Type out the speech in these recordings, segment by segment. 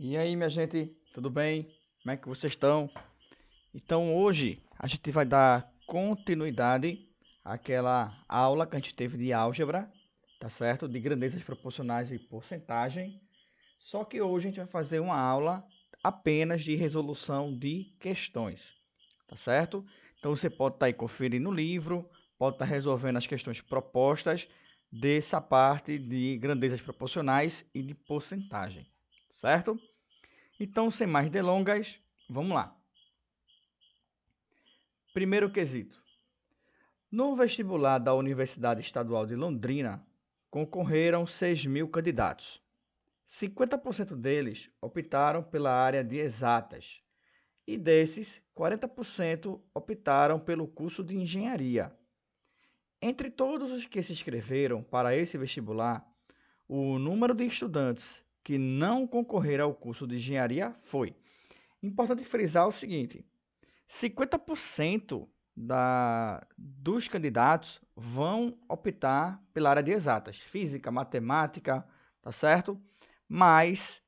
E aí, minha gente, tudo bem? Como é que vocês estão? Então, hoje a gente vai dar continuidade àquela aula que a gente teve de álgebra, tá certo? De grandezas proporcionais e porcentagem. Só que hoje a gente vai fazer uma aula apenas de resolução de questões, tá certo? Então, você pode estar aí conferindo o livro, pode estar resolvendo as questões propostas dessa parte de grandezas proporcionais e de porcentagem, certo? Então, sem mais delongas, vamos lá. Primeiro quesito. No vestibular da Universidade Estadual de Londrina, concorreram 6.000 candidatos. 50% deles optaram pela área de exatas e desses, 40% optaram pelo curso de engenharia. Entre todos os que se inscreveram para esse vestibular, o número de estudantes que não concorreram ao curso de engenharia foi. Importante frisar o seguinte: 50% dos candidatos vão optar pela área de exatas, física, matemática, tá certo? Mas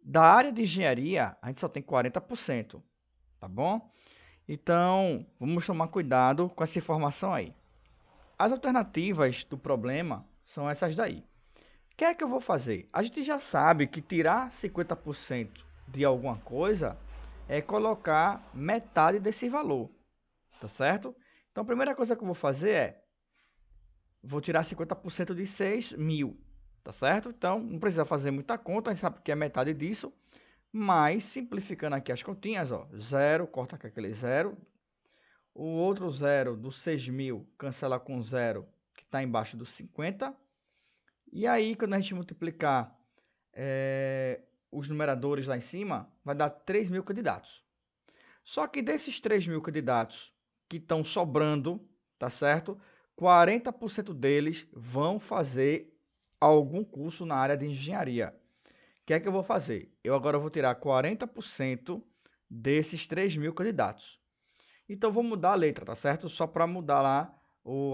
da área de engenharia, a gente só tem 40%, tá bom? Então, vamos tomar cuidado com essa informação aí. As alternativas do problema são essas daí. O que é que eu vou fazer? A gente já sabe que tirar 50% de alguma coisa é colocar metade desse valor, tá certo? Então, a primeira coisa que eu vou fazer vou tirar 50% de 6.000, tá certo? Então, não precisa fazer muita conta, a gente sabe que é metade disso, mas simplificando aqui as continhas, ó, zero, corta com aquele zero, o outro zero do 6.000 cancela com zero, que está embaixo do 50, e aí quando a gente multiplicar os numeradores lá em cima, vai dar 3.000 candidatos. Só que desses 3.000 candidatos que estão sobrando, tá certo? 40% deles vão fazer algum curso na área de engenharia. O que é que eu vou fazer? Eu agora vou tirar 40% desses 3.000 candidatos. Então, vou mudar a letra, tá certo? Só para mudar lá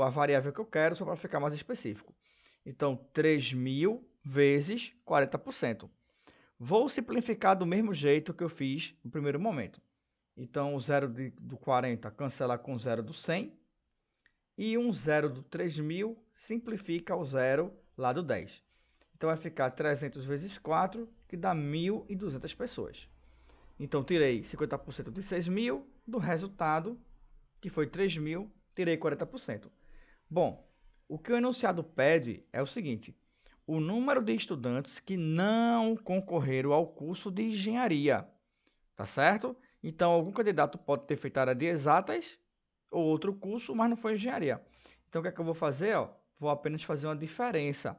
a variável que eu quero, só para ficar mais específico. Então, 3.000 vezes 40%. Vou simplificar do mesmo jeito que eu fiz no primeiro momento. Então, o zero do 40 cancela com o zero do 100. E um zero do 3.000 simplifica o zero lá do 10. Então, vai ficar 300 vezes 4, que dá 1.200 pessoas. Então, tirei 50% de 6.000 do resultado, que foi 3.000, tirei 40%. Bom, o que o enunciado pede é o seguinte: o número de estudantes que não concorreram ao curso de engenharia, tá certo? Então, algum candidato pode ter feito área de exatas ou outro curso, mas não foi engenharia. Então, o que é que eu vou fazer? Ó? Vou apenas fazer uma diferença.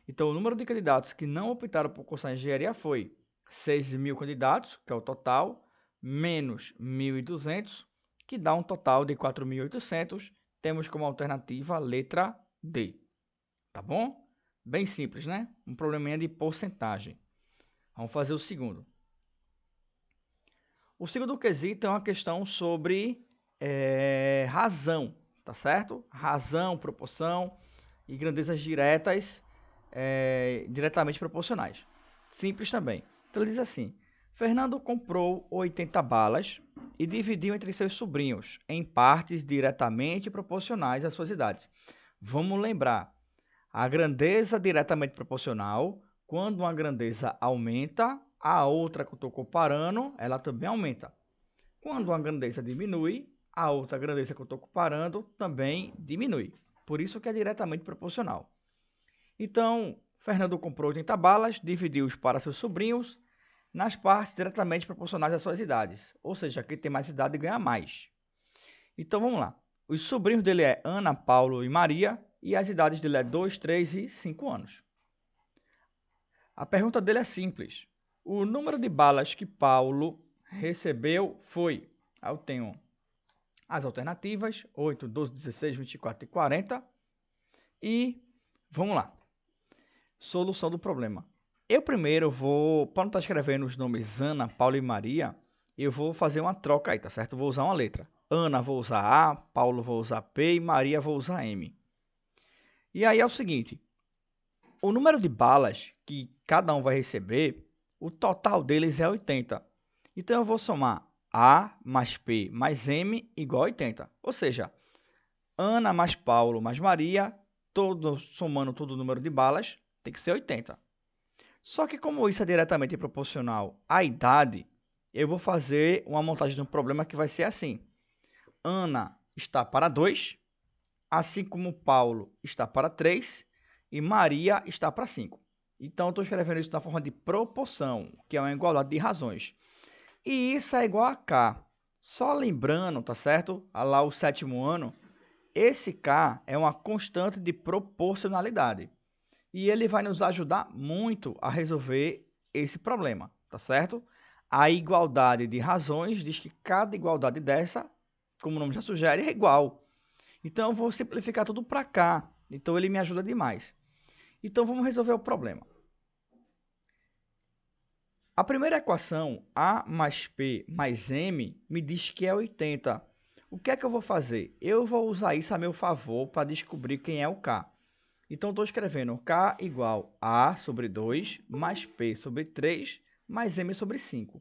Então, o número de candidatos que não optaram por cursar engenharia foi 6.000 candidatos, que é o total, menos 1.200, que dá um total de 4.800. Temos como alternativa a letra D. Tá bom? Bem simples, né? Um probleminha de porcentagem. Vamos fazer o segundo. O segundo quesito é uma questão sobre razão, tá certo? Razão, proporção e grandezas diretas, diretamente proporcionais. Simples também. Então ele diz assim: Fernando comprou 80 balas e dividiu entre seus sobrinhos em partes diretamente proporcionais às suas idades. Vamos lembrar, a grandeza diretamente proporcional, quando uma grandeza aumenta, a outra que eu estou comparando, ela também aumenta. Quando uma grandeza diminui, a outra grandeza que eu estou comparando também diminui. Por isso que é diretamente proporcional. Então, Fernando comprou 80 balas, dividiu-os para seus sobrinhos nas partes diretamente proporcionais às suas idades. Ou seja, quem tem mais idade ganha mais. Então, vamos lá. Os sobrinhos dele é Ana, Paulo e Maria, e as idades dele é 2, 3 e 5 anos. A pergunta dele é simples. O número de balas que Paulo recebeu foi... Eu tenho as alternativas, 8, 12, 16, 24 e 40. E vamos lá. Solução do problema. Eu primeiro vou, para não estar escrevendo os nomes Ana, Paulo e Maria, eu vou fazer uma troca aí, tá certo? Eu vou usar uma letra. Ana vou usar A, Paulo vou usar P e Maria vou usar M. E aí é o seguinte, o número de balas que cada um vai receber o total deles é 80. Então, eu vou somar A mais P mais M igual a 80. Ou seja, Ana mais Paulo mais Maria, somando todo o número de balas, tem que ser 80. Só que como isso é diretamente proporcional à idade, eu vou fazer uma montagem de um problema que vai ser assim. Ana está para 2, assim como Paulo está para 3 e Maria está para 5. Então, eu estou escrevendo isso na forma de proporção, que é uma igualdade de razões. E isso é igual a K. Só lembrando, tá certo? Lá o sétimo ano, esse K é uma constante de proporcionalidade. E ele vai nos ajudar muito a resolver esse problema, tá certo? A igualdade de razões diz que cada igualdade dessa, como o nome já sugere, é igual. Então, eu vou simplificar tudo para cá. Então, ele me ajuda demais. Então, vamos resolver o problema. A primeira equação, A mais P mais M, me diz que é 80. O que é que eu vou fazer? Eu vou usar isso a meu favor para descobrir quem é o K. Então, estou escrevendo K igual a sobre 2 mais P sobre 3 mais M sobre 5.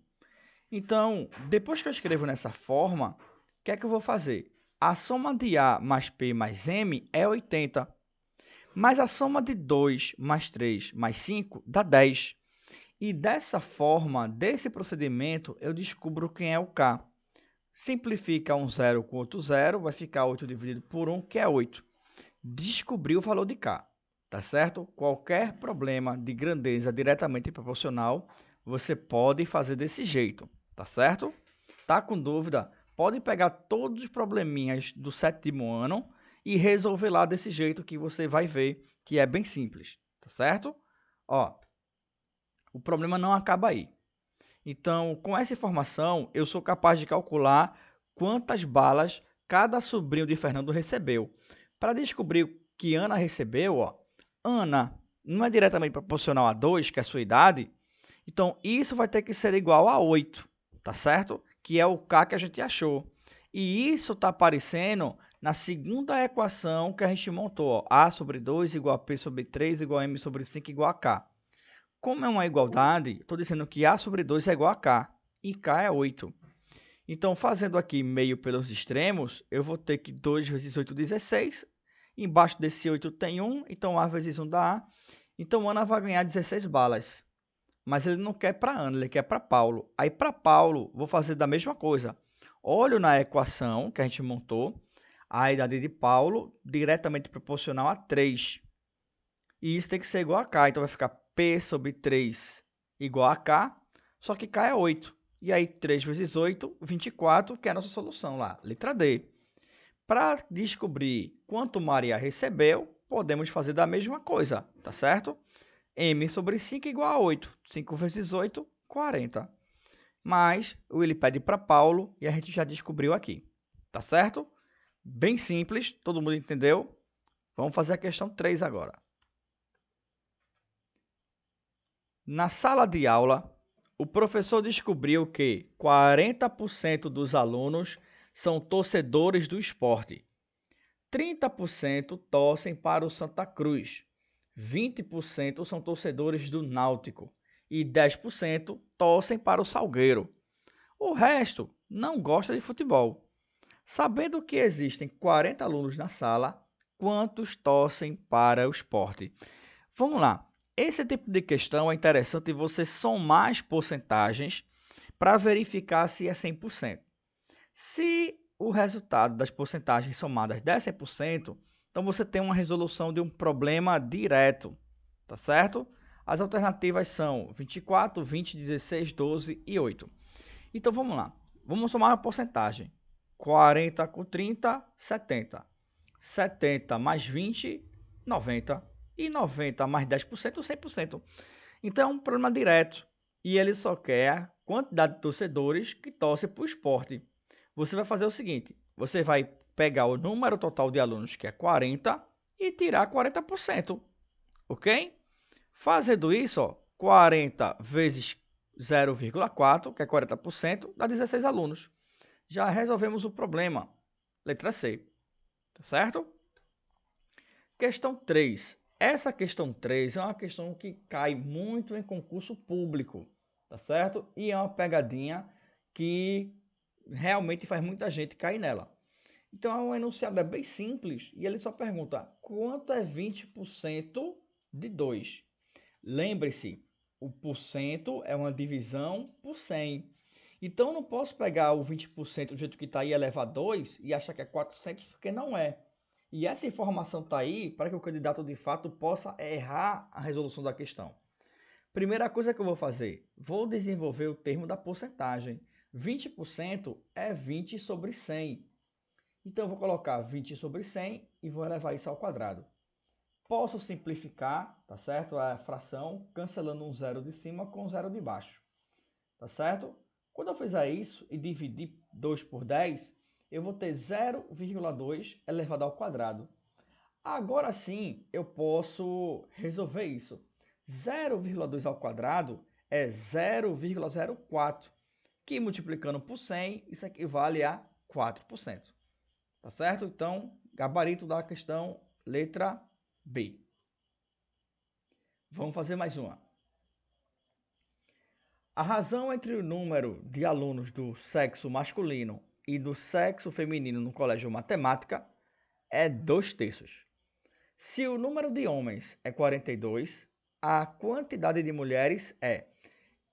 Então, depois que eu escrevo nessa forma, o que é que eu vou fazer? A soma de A mais P mais M é 80. Mas a soma de 2 mais 3 mais 5 dá 10. E dessa forma, desse procedimento, eu descubro quem é o K. Simplifica um zero com outro zero, vai ficar 8 dividido por 1, que é 8. Descobri o valor de K, tá certo? Qualquer problema de grandeza diretamente proporcional, você pode fazer desse jeito, tá certo? Tá com dúvida? Pode pegar todos os probleminhas do sétimo ano e resolver lá desse jeito que você vai ver que é bem simples, tá certo? Ó, o problema não acaba aí. Então, com essa informação, eu sou capaz de calcular quantas balas cada sobrinho de Fernando recebeu. Para descobrir o que Ana recebeu, ó, Ana não é diretamente proporcional a 2, que é a sua idade, então isso vai ter que ser igual a 8, tá certo? Que é o K que a gente achou. E isso está aparecendo na segunda equação que a gente montou, ó, A sobre 2 igual a P sobre 3 igual a M sobre 5 igual a K. Como é uma igualdade, estou dizendo que A sobre 2 é igual a K, e K é 8. Então, fazendo aqui meio pelos extremos, eu vou ter que 2 vezes 8, 16. Embaixo desse 8 tem 1, então A vezes 1 dá A. Então, Ana vai ganhar 16 balas. Mas ele não quer para Ana, ele quer para Paulo. Aí, para Paulo, vou fazer da mesma coisa. Olho na equação que a gente montou, a idade de Paulo diretamente proporcional a 3. E isso tem que ser igual a K. Então vai ficar P sobre 3 igual a K, só que K é 8. E aí 3 vezes 8, 24, que é a nossa solução lá, letra D. Para descobrir quanto Maria recebeu, podemos fazer da mesma coisa, tá certo? M sobre 5 igual a 8. 5 vezes 8, 40. Mas ele pede para Paulo e a gente já descobriu aqui, tá certo? Bem simples, todo mundo entendeu? Vamos fazer a questão 3 agora. Na sala de aula, o professor descobriu que 40% dos alunos são torcedores do esporte, 30% torcem para o Santa Cruz, 20% são torcedores do Náutico e 10% torcem para o Salgueiro. O resto não gosta de futebol. Sabendo que existem 40 alunos na sala, quantos torcem para o esporte? Vamos lá. Esse tipo de questão é interessante você somar as porcentagens para verificar se é 100%. Se o resultado das porcentagens somadas der 100%, então você tem uma resolução de um problema direto, tá certo? As alternativas são 24, 20, 16, 12 e 8. Então vamos lá. Vamos somar a porcentagem. 40 com 30, 70. 70 mais 20, 90. E 90 mais 10%, 100%. Então é um problema direto. E ele só quer a quantidade de torcedores que torcem para o esporte. Você vai fazer o seguinte: você vai pegar o número total de alunos, que é 40, e tirar 40%. Ok? Fazendo isso, ó, 40 vezes 0,4, que é 40%, dá 16 alunos. Já resolvemos o problema. Letra C. Tá certo? Questão 3. Essa questão 3 é uma questão que cai muito em concurso público. tá certo? E é uma pegadinha que realmente faz muita gente cair nela. Então, o enunciado é bem simples e ele só pergunta quanto é 20% de 2. Lembre-se, o porcento é uma divisão por 100. Então, eu não posso pegar o 20% do jeito que está aí, elevar 2 e achar que é 400, porque não é. E essa informação está aí para que o candidato de fato possa errar a resolução da questão. Primeira coisa que eu vou fazer, vou desenvolver o termo da porcentagem. 20% é 20 sobre 100. Então, eu vou colocar 20 sobre 100 e vou elevar isso ao quadrado. Posso simplificar, tá certo? A fração, cancelando um zero de cima com um zero de baixo, tá certo? Quando eu fizer isso e dividir 2 por 10, eu vou ter 0,2 elevado ao quadrado. Agora sim, eu posso resolver isso. 0,2 ao quadrado é 0,04, que multiplicando por 100, isso equivale a 4%. Tá certo? Então, gabarito da questão, letra B. Vamos fazer mais uma. A razão entre o número de alunos do sexo masculino e do sexo feminino no colégio matemática é 2/3. Se o número de homens é 42, a quantidade de mulheres é.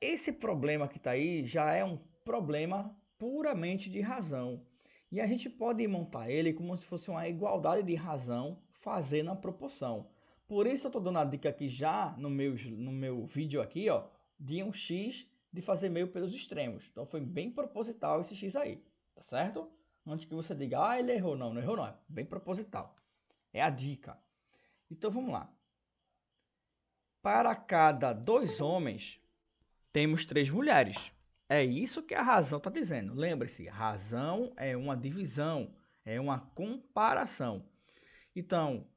Esse problema que está aí já é um problema puramente de razão. E a gente pode montar ele como se fosse uma igualdade de razão fazendo a proporção. Por isso eu estou dando a dica aqui já no meu vídeo aqui, ó, de um x de fazer meio pelos extremos. Então foi bem proposital esse x aí, tá certo? Antes que você diga, ah, ele errou. Não, não errou não, é bem proposital. É a dica. Então vamos lá. Para cada 2 homens, temos 3 mulheres. É isso que a razão está dizendo. Lembre-se, razão é uma divisão, é uma comparação. Então,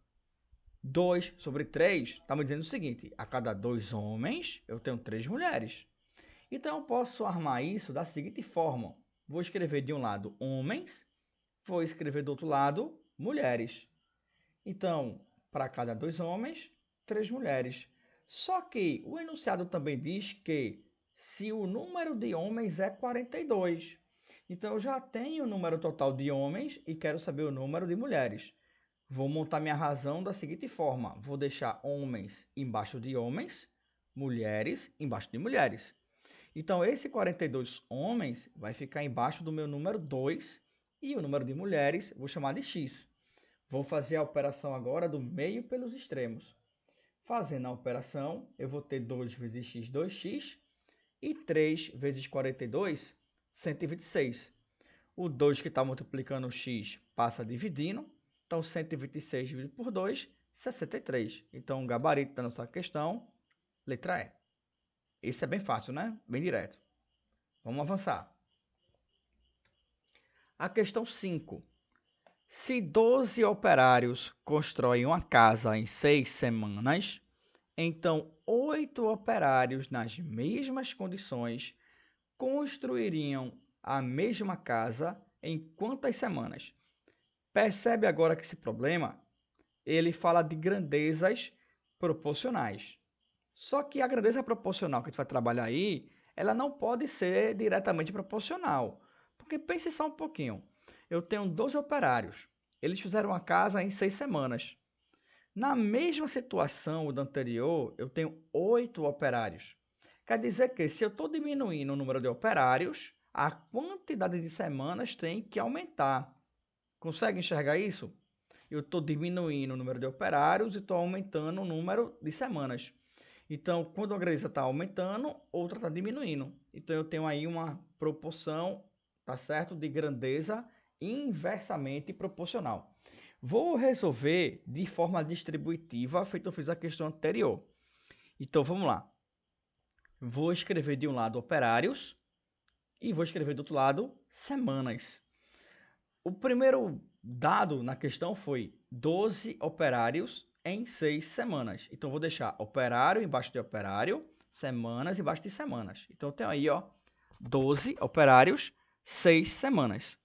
2 sobre 3 está me dizendo o seguinte: a cada 2 homens, eu tenho 3 mulheres. Então, eu posso armar isso da seguinte forma. Vou escrever de um lado homens, vou escrever do outro lado mulheres. Então, para cada 2 homens, 3 mulheres. Só que o enunciado também diz que se o número de homens é 42, então eu já tenho o número total de homens e quero saber o número de mulheres. Vou montar minha razão da seguinte forma: vou deixar homens embaixo de homens, mulheres embaixo de mulheres. Então, esse 42 homens vai ficar embaixo do meu número 2 e o número de mulheres vou chamar de x. Vou fazer a operação agora do meio pelos extremos. Fazendo a operação, eu vou ter 2 vezes x, 2x, e 3 vezes 42, 126. O 2 que está multiplicando o x passa dividindo, então 126 dividido por 2, 63. Então, o gabarito da nossa questão, letra E. Esse é bem fácil, né? Bem direto. Vamos avançar. A questão 5. Se 12 operários constroem uma casa em 6 semanas, então 8 operários nas mesmas condições construiriam a mesma casa em quantas semanas? Percebe agora que esse problema, ele fala de grandezas proporcionais. Só que a grandeza proporcional que a gente vai trabalhar aí, ela não pode ser diretamente proporcional. Porque pense só um pouquinho. Eu tenho 12 operários. Eles fizeram a casa em 6 semanas. Na mesma situação da anterior, eu tenho 8 operários. Quer dizer que se eu estou diminuindo o número de operários, a quantidade de semanas tem que aumentar. Consegue enxergar isso? Eu estou diminuindo o número de operários e estou aumentando o número de semanas. Então, quando uma grandeza está aumentando, outra está diminuindo. Então, eu tenho aí uma proporção, tá certo, de grandeza inversamente proporcional. Vou resolver de forma distributiva, feito eu fiz a questão anterior. Então, vamos lá. Vou escrever de um lado operários e vou escrever do outro lado semanas. O primeiro dado na questão foi 12 operários em 6 semanas. Então, vou deixar operário embaixo de operário, semanas embaixo de semanas. Então, eu tenho aí, ó, 12 operários, 6 semanas.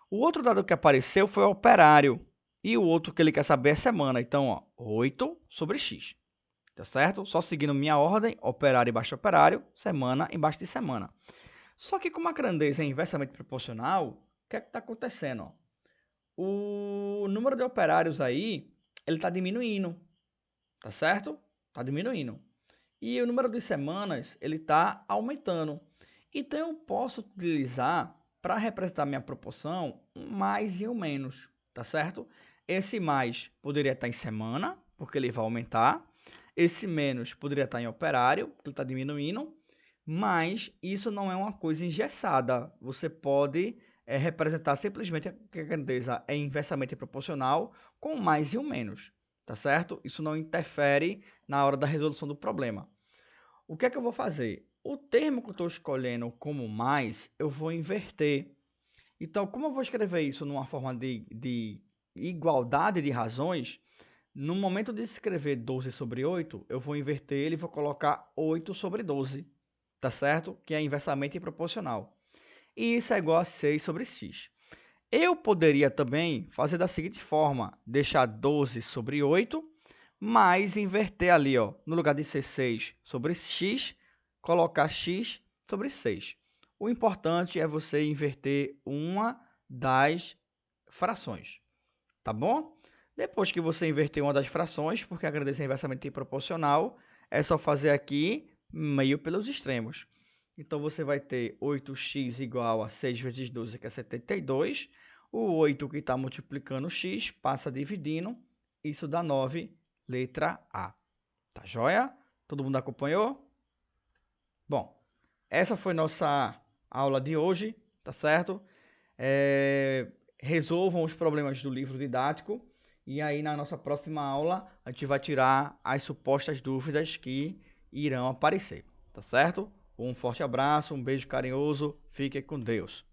O outro dado que apareceu foi operário. E o outro que ele quer saber é semana. Então, ó, 8 sobre x. tá certo? Só seguindo minha ordem, operário embaixo de operário, semana embaixo de semana. Só que como a grandeza é inversamente proporcional, o que é que está acontecendo? O número de operários aí, ele está diminuindo, tá certo? Está diminuindo. E o número de semanas, ele está aumentando. Então, eu posso utilizar, para representar minha proporção, um mais e um menos, tá certo? Esse mais poderia estar em semana, porque ele vai aumentar. Esse menos poderia estar em operário, porque ele está diminuindo. Mas isso não é uma coisa engessada. Você pode representar simplesmente que a grandeza é inversamente proporcional com um mais e um menos, tá certo? Isso não interfere na hora da resolução do problema. O que é que eu vou fazer? O termo que eu estou escolhendo como mais, eu vou inverter. Então, como eu vou escrever isso numa forma de igualdade de razões, no momento de escrever 12 sobre 8, eu vou inverter ele e vou colocar 8 sobre 12, tá certo? Que é inversamente proporcional. E isso é igual a 6 sobre x. Eu poderia também fazer da seguinte forma, deixar 12 sobre 8, mas inverter ali, ó, no lugar de ser 6 sobre x, colocar x sobre 6. O importante é você inverter uma das frações, tá bom? Depois que você inverter uma das frações, porque a grandeza é inversamente proporcional, é só fazer aqui meio pelos extremos. Então, você vai ter 8x igual a 6 vezes 12, que é 72. O 8 que está multiplicando x passa dividindo. Isso dá 9, letra A. Tá joia? Todo mundo acompanhou? Bom, essa foi nossa aula de hoje, tá certo? Resolvam os problemas do livro didático. E aí, na nossa próxima aula, a gente vai tirar as supostas dúvidas que irão aparecer, tá certo? Um forte abraço, um beijo carinhoso, fique com Deus.